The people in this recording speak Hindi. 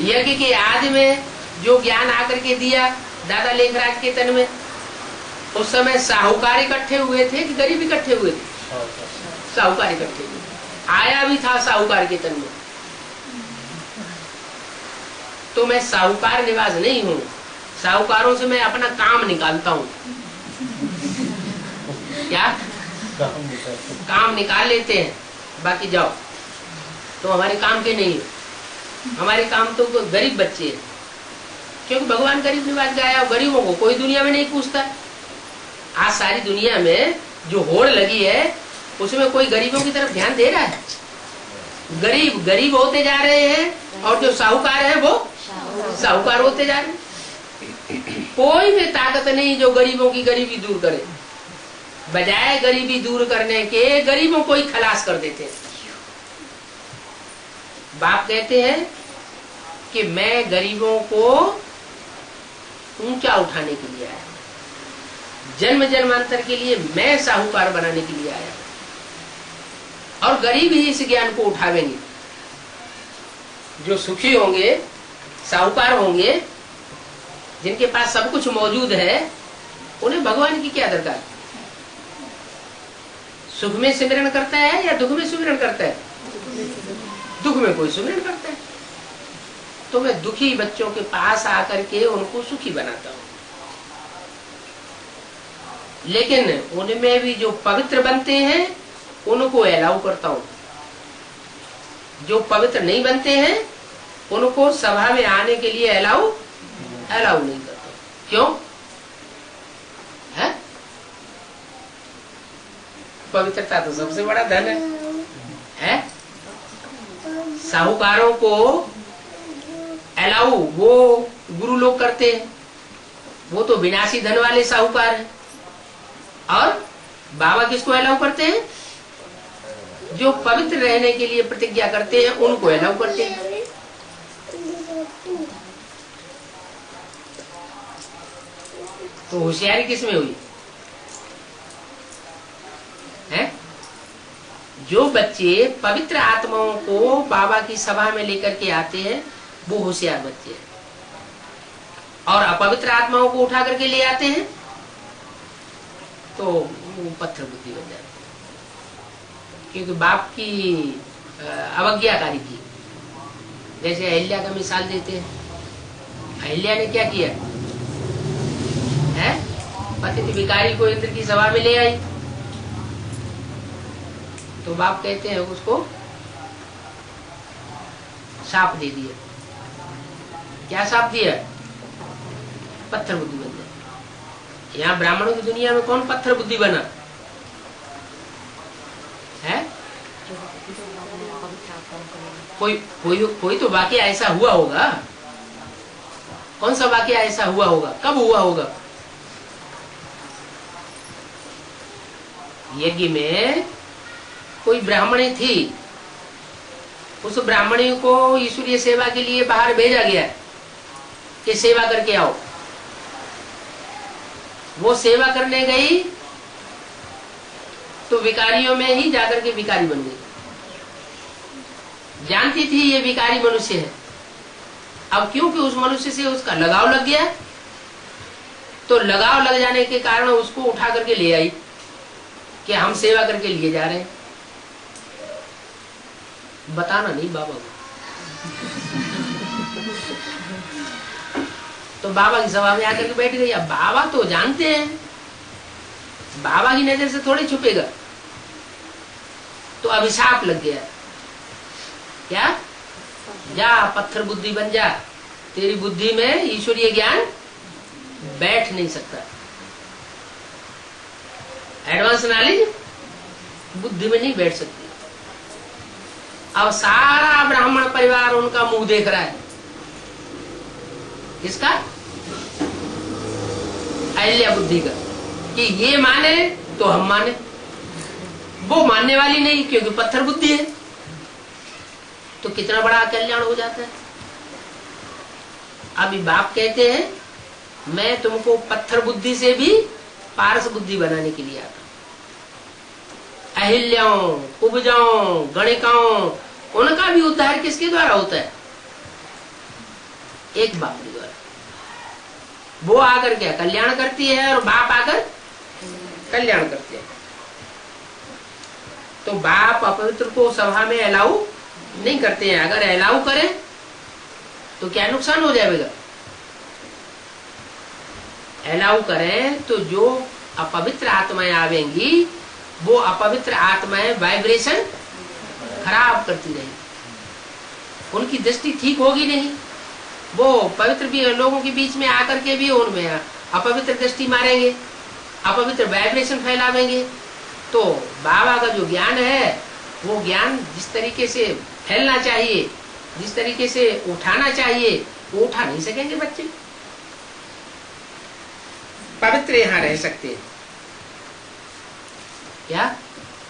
यज्ञ के आदि में जो ज्ञान आकर के दिया दादा लेखराज के तन में, उस समय साहूकार इकट्ठे हुए थे कि गरीब इकट्ठे हुए थे? साहूकार इकट्ठे हुए, आया भी था साहूकार के तन में। तो मैं साहूकार निवास नहीं हूँ, साहूकारों से मैं अपना काम निकालता हूँ। क्या काम निकाल लेते हैं, बाकी जाओ तो हमारे काम के नहीं है। हमारे काम तो गरीब बच्चे हैं, क्योंकि भगवान गरीब निवास गया और गरीबों को कोई दुनिया में नहीं पूछता। आज सारी दुनिया में जो होड़ लगी है उसमें कोई गरीबों की तरफ ध्यान दे रहा है? गरीब गरीब होते जा रहे हैं और जो साहूकार है वो साहूकार होते जा रहे हैं। कोई भी ताकत नहीं जो गरीबों की गरीबी दूर करे, बजाय गरीबी दूर करने के गरीबों को ही खलास कर देते हैं। बाप कहते हैं कि मैं गरीबों को ऊंचा उठाने के लिए आया, जन्म जन्मांतर के लिए मैं साहूकार बनाने के लिए आया, और गरीब ही इस ज्ञान को उठावेंगे। जो सुखी होंगे, साहूकार होंगे, जिनके पास सब कुछ मौजूद है, उन्हें भगवान की क्या दरकार? सुख में सिमरन करता है या दुख में सिमरन करता है? दुख में कोई सिमरन करता है। तो मैं दुखी बच्चों के पास आकर के उनको सुखी बनाता हूं, लेकिन उनमें भी जो पवित्र बनते हैं उनको अलाउ करता हूं। जो पवित्र नहीं बनते हैं उनको सभा में आने के लिए अलाउ नहीं करता। क्यों है? पवित्रता तो सबसे बड़ा धन है? साहूकारों को अलाउ वो गुरु लोग करते हैं, वो तो विनाशी धन वाले साहूकार हैं। और बाबा किसको अलाउ करते हैं? जो पवित्र रहने के लिए प्रतिज्ञा करते हैं उनको अलाउ करते हैं। तो होशियारी किसमें हुई है? जो बच्चे पवित्र आत्माओं को बाबा की सभा में लेकर के आते हैं वो होशियार बच्चे हैं, और अपवित्र आत्माओं को उठा करके ले आते हैं तो वो पत्थर बुद्धि बन जाते हैं। क्योंकि बाप की अवज्ञाकारी की, जैसे अहिल्या का मिसाल देते हैं। अहिल्या ने क्या किया है? पतित भिखारी को इंद्र की सभा में ले आई, तो बाप कहते हैं उसको शाप दे दिया। क्या शाप दिया? पत्थर बुद्धि बन जाए। यहाँ ब्राह्मणों की दुनिया में कौन पत्थर बुद्धि बना है? कोई तो वाकया ऐसा हुआ होगा। कौन सा वाकया ऐसा हुआ होगा? कब हुआ होगा? यज्ञ में कोई ब्राह्मणी थी, उस ब्राह्मणी को ईश्वरीय सेवा के लिए बाहर भेजा गया कि सेवा करके आओ। वो सेवा करने गई तो विकारियों में ही जाकर के विकारी बन गई। जानती थी ये विकारी मनुष्य है, अब क्योंकि उस मनुष्य से उसका लगाव लग गया, तो लगाव लग जाने के कारण उसको उठा करके ले आई कि हम सेवा करके लिए जा रहे हैं। बताना नहीं बाबा को। तो बाबा की सभा में आकर के बैठ गई। अब बाबा तो जानते हैं, बाबा की नजर से थोड़ी छुपेगा। तो अभिशाप लग गया। क्या? जा पत्थर बुद्धि बन जा, तेरी बुद्धि में ईश्वरीय ज्ञान बैठ नहीं सकता। एडवांस नॉलेज बुद्धि में नहीं बैठ सकती। अब सारा ब्राह्मण परिवार उनका मुंह देख रहा है। किसका? अहिल्या बुद्धि का, कि ये माने तो हम माने। वो मानने वाली नहीं, क्योंकि पत्थर बुद्धि है। तो कितना बड़ा कल्याण हो जाता है। अभी बाप कहते हैं मैं तुमको पत्थर बुद्धि से भी पारस बुद्धि बनाने के लिए आता। अहिल्याओं, कुब्जाओं, गणिकाओं, उनका भी उद्धार किसके द्वारा होता है? एक बाप द्वारा। वो आकर क्या कल्याण करती है और बाप आकर कल्याण करते हैं। तो बाप अपवित्र को सभा में अलाउ नहीं करते हैं। अगर अलाउ करें तो क्या नुकसान हो जाएगा? अलाउ करें तो जो अपवित्र आत्माएं आवेंगी वो अपवित्र आत्माएं वाइब्रेशन खराब करती रहेंगी, उनकी दृष्टि ठीक होगी नहीं। वो पवित्र भी लोगों के बीच में आकर के भी उनमें अपवित्र दृष्टि मारेंगे, अपवित्र वाइब्रेशन फैलावेंगे। तो बाबा का जो ज्ञान है वो ज्ञान जिस तरीके से फैलना चाहिए, जिस तरीके से उठाना चाहिए, वो उठा नहीं सकेंगे बच्चे। पवित्र यहाँ रह सकते हैं क्या?